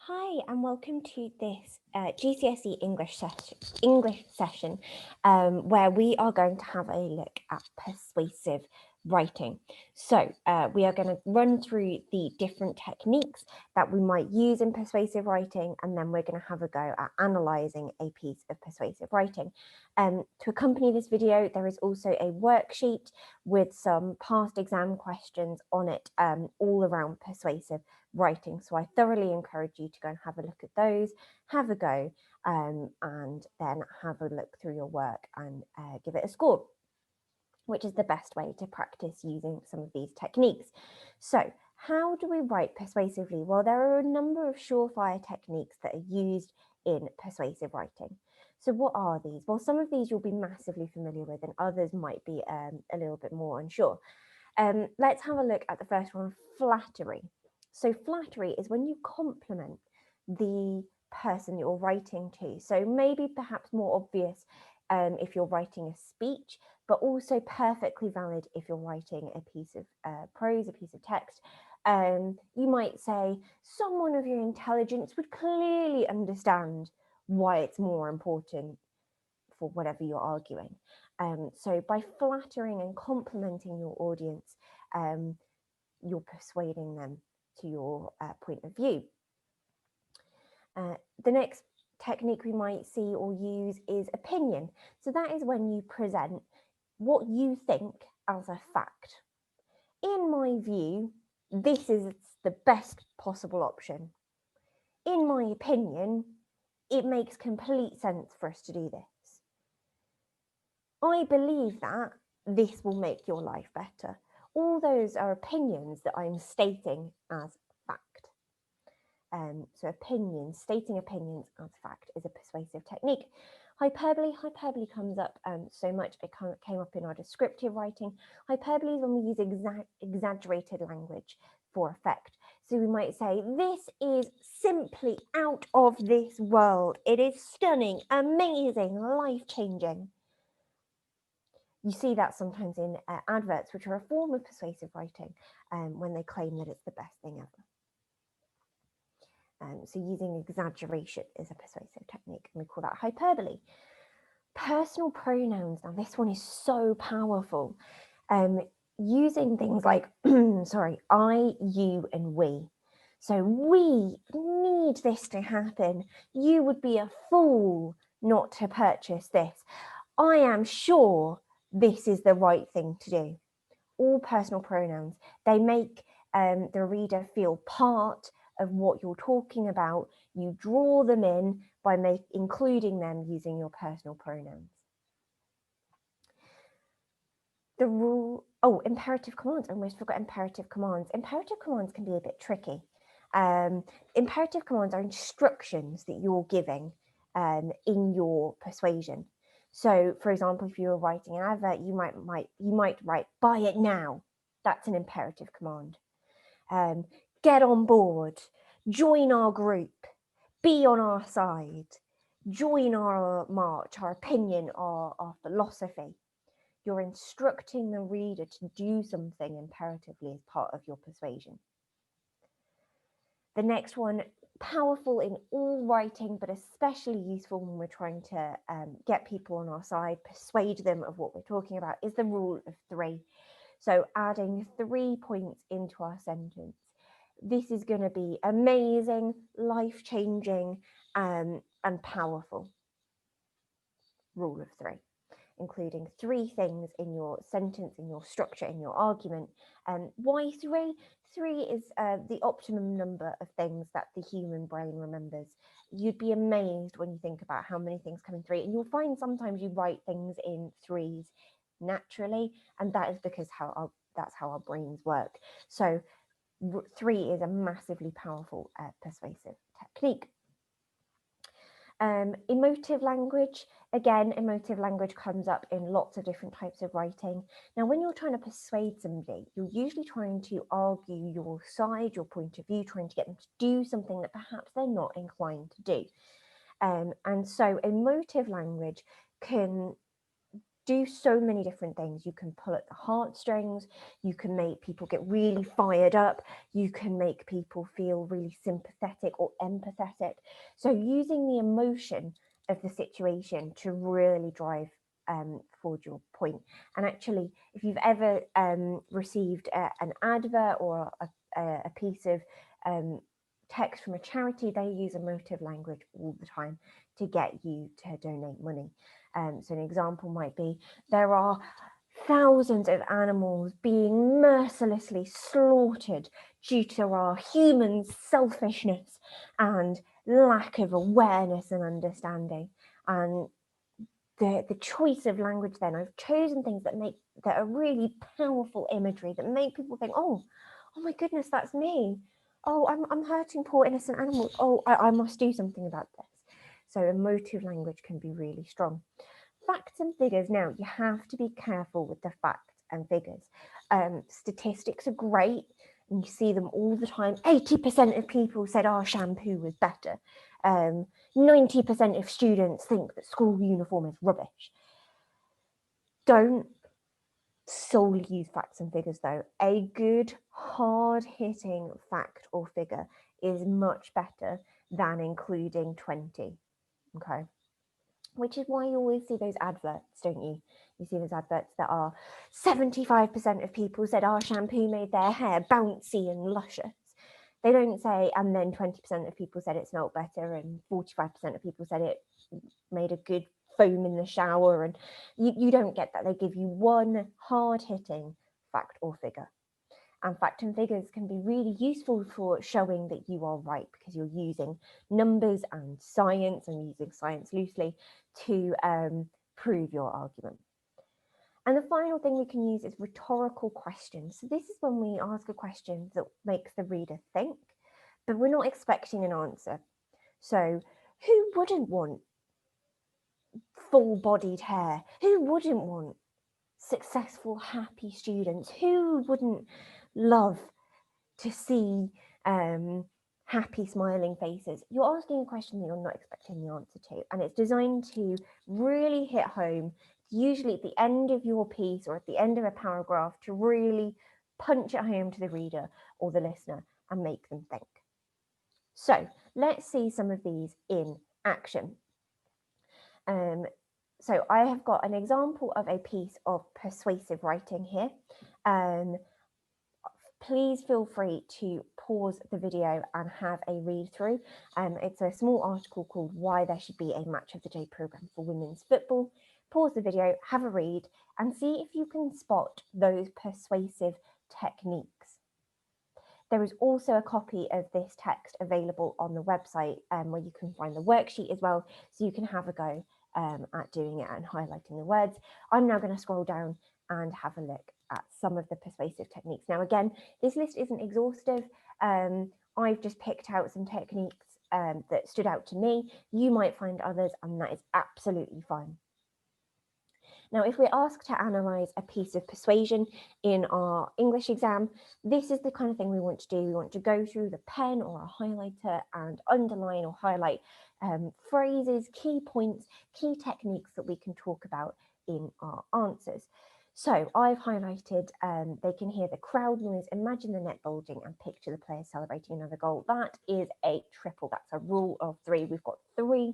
Hi, and welcome to this GCSE English session where we are going to have a look at persuasive writing. So we are going to run through the different techniques that we might use in persuasive writing, and then we're going to have a go at analysing a piece of persuasive writing. To accompany this video, there is also a worksheet with some past exam questions on it, all around persuasive writing. So I thoroughly encourage you to go and have a look at those, have a go, and then have a look through your work and give it a score, which is the best way to practice using some of these techniques. So how do we write persuasively? Well, there are a number of surefire techniques that are used in persuasive writing. So what are these? Well, some of these you'll be massively familiar with, and others might be a little bit more unsure. Let's have a look at the first one, flattery. So flattery is when you compliment the person you're writing to. So maybe perhaps more obvious if you're writing a speech, but also perfectly valid if you're writing a piece of prose, a piece of text. You might say, someone of your intelligence would clearly understand why it's more important for whatever you're arguing. So by flattering and complimenting your audience, you're persuading them to your point of view. The next technique we might see or use is opinion. So that is when you present what you think as a fact. In my view, this is the best possible option. In my opinion, it makes complete sense for us to do this. I believe that this will make your life better. All those are opinions that I'm stating as fact. So stating opinions as fact is a persuasive technique. Hyperbole comes up so much, it came up in our descriptive writing. Hyperbole is when we use exaggerated language for effect. So we might say, this is simply out of this world. It is stunning, amazing, life-changing. You see that sometimes in adverts, which are a form of persuasive writing, when they claim that it's the best thing ever. So using exaggeration is a persuasive technique, and we call that hyperbole. Personal pronouns, now this one is so powerful. Using things like, I, you, and we. So we need this to happen. You would be a fool not to purchase this. I am sure this is the right thing to do. All personal pronouns, they make the reader feel part of what you're talking about. You draw them in by including them using your personal pronouns. The rule, imperative commands. I almost forgot imperative commands. Imperative commands can be a bit tricky. Imperative commands are instructions that you're giving in your persuasion. So, for example, if you were writing an advert, you might write, buy it now. That's an imperative command. Get on board, join our group, be on our side, join our march, our opinion, our philosophy. You're instructing the reader to do something imperatively as part of your persuasion. The next one, powerful in all writing, but especially useful when we're trying to get people on our side, persuade them of what we're talking about, is the rule of 3. So adding 3 points into our sentence. This is going to be amazing, life-changing, and powerful. Rule of 3, including 3 things in your sentence, in your structure, in your argument. Why 3? 3 is the optimum number of things that the human brain remembers. You'd be amazed when you think about how many things come in 3, and you'll find sometimes you write things in 3s naturally, and that is because that's how our brains work. So 3 is a massively powerful persuasive technique. Emotive language, again, emotive language comes up in lots of different types of writing. Now, when you're trying to persuade somebody, you're usually trying to argue your side, your point of view, trying to get them to do something that perhaps they're not inclined to do. And so emotive language can do so many different things. You can pull at the heartstrings, you can make people get really fired up, you can make people feel really sympathetic or empathetic. So using the emotion of the situation to really drive forward your point. And actually, if you've ever received an advert or a piece of text from a charity, they use emotive language all the time to get you to donate money. So an example might be, there are thousands of animals being mercilessly slaughtered due to our human selfishness and lack of awareness and understanding. And the choice of language, then I've chosen things that are really powerful imagery that make people think, oh my goodness, that's me. Oh, I'm hurting poor innocent animals. Oh, I must do something about this. So emotive language can be really strong. Facts and figures. Now, you have to be careful with the facts and figures. Statistics are great, and you see them all the time. 80% of people said our shampoo was better. 90% of students think that school uniform is rubbish. Don't solely use facts and figures, though. A good, hard-hitting fact or figure is much better than including 20, okay? Which is why you always see those adverts, don't you? You see those adverts that are 75% of people said our shampoo made their hair bouncy and luscious. They don't say, and then 20% of people said it smelled better, and 45% of people said it made a good foam in the shower. And you don't get that. They give you one hard-hitting fact or figure. And fact and figures can be really useful for showing that you are right, because you're using numbers and science, and using science loosely, to prove your argument. And the final thing we can use is rhetorical questions. So this is when we ask a question that makes the reader think, but we're not expecting an answer. So who wouldn't want full-bodied hair? Who wouldn't want successful, happy students? Who wouldn't love to see happy, smiling faces? You're asking a question that you're not expecting the answer to, and it's designed to really hit home, usually at the end of your piece or at the end of a paragraph, to really punch it home to the reader or the listener and make them think. So let's see some of these in action. So I have got an example of a piece of persuasive writing here. Please feel free to pause the video and have a read through. It's a small article called Why There Should Be a Match of the Day Programme for Women's Football. Pause the video, have a read, and see if you can spot those persuasive techniques. There is also a copy of this text available on the website where you can find the worksheet as well, so you can have a go at doing it and highlighting the words. I'm now going to scroll down and have a look at some of the persuasive techniques. Now, again, this list isn't exhaustive. I've just picked out some techniques that stood out to me. You might find others, and that is absolutely fine. Now, if we're asked to analyse a piece of persuasion in our English exam, this is the kind of thing we want to do. We want to go through the pen or a highlighter and underline or highlight phrases, key points, key techniques that we can talk about in our answers. So I've highlighted, they can hear the crowd noise, imagine the net bulging, and picture the players celebrating another goal. That is a triple. That's a rule of three. We've got three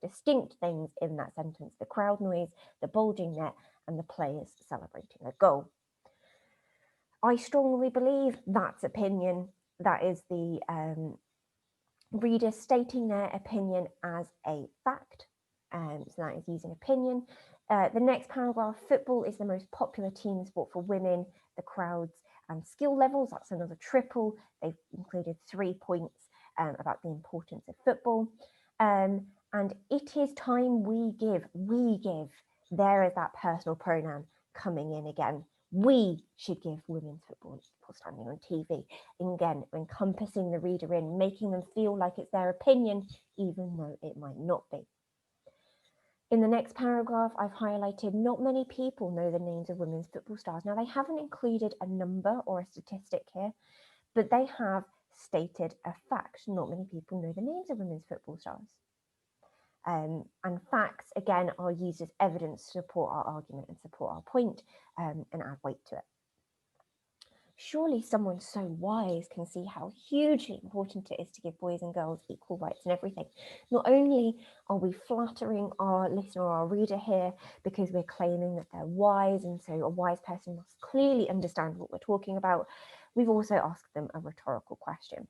distinct things in that sentence: the crowd noise, the bulging net, and the players celebrating a goal. I strongly believe that's opinion. That is the reader stating their opinion as a fact. So that is using opinion. The next paragraph, football is the most popular team sport for women, the crowds and skill levels. That's another triple. They've included 3 points about the importance of football. And it is time we give. There is that personal pronoun coming in again. We should give women's football standing on TV. And again, encompassing the reader in, making them feel like it's their opinion, even though it might not be. In the next paragraph, I've highlighted not many people know the names of women's football stars. Now, they haven't included a number or a statistic here, but they have stated a fact. Not many people know the names of women's football stars. And facts, again, are used as evidence to support our argument and support our point, and add weight to it. Surely someone so wise can see how hugely important it is to give boys and girls equal rights and everything. Not only are we flattering our listener or our reader here because we're claiming that they're wise, and so a wise person must clearly understand what we're talking about, we've also asked them a rhetorical question.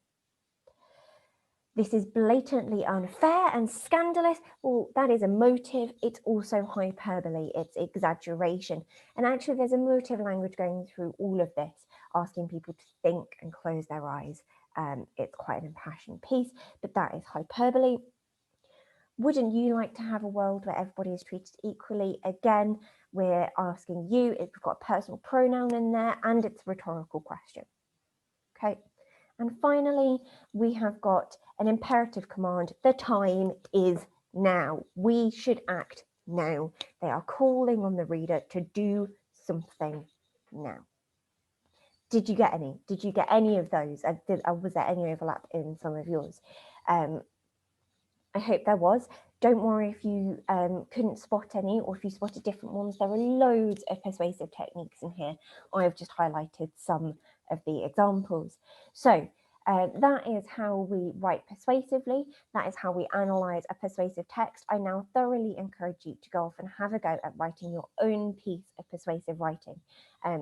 This is blatantly unfair and scandalous. Well, that is a motive. It's also hyperbole. It's exaggeration. And actually, there's a motive language going through all of this, asking people to think and close their eyes. It's quite an impassioned piece, but that is hyperbole. Wouldn't you like to have a world where everybody is treated equally? Again, we're asking you. We've got a personal pronoun in there, and it's a rhetorical question. Okay. And finally, we have got an imperative command. The time is now. We should act now. They are calling on the reader to do something now. Did you get any? Did you get any of those? Was there any overlap in some of yours? I hope there was. Don't worry if you couldn't spot any, or if you spotted different ones. There are loads of persuasive techniques in here. I've just highlighted some of the examples. So that is how we write persuasively. That is how we analyze a persuasive text. I now thoroughly encourage you to go off and have a go at writing your own piece of persuasive writing.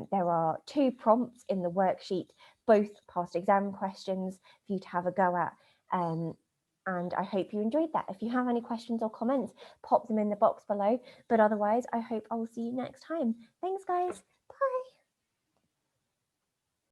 There are 2 prompts in the worksheet, both past exam questions for you to have a go at. And I hope you enjoyed that. If you have any questions or comments, pop them in the box below. But otherwise, I hope I will see you next time. Thanks, guys. Bye.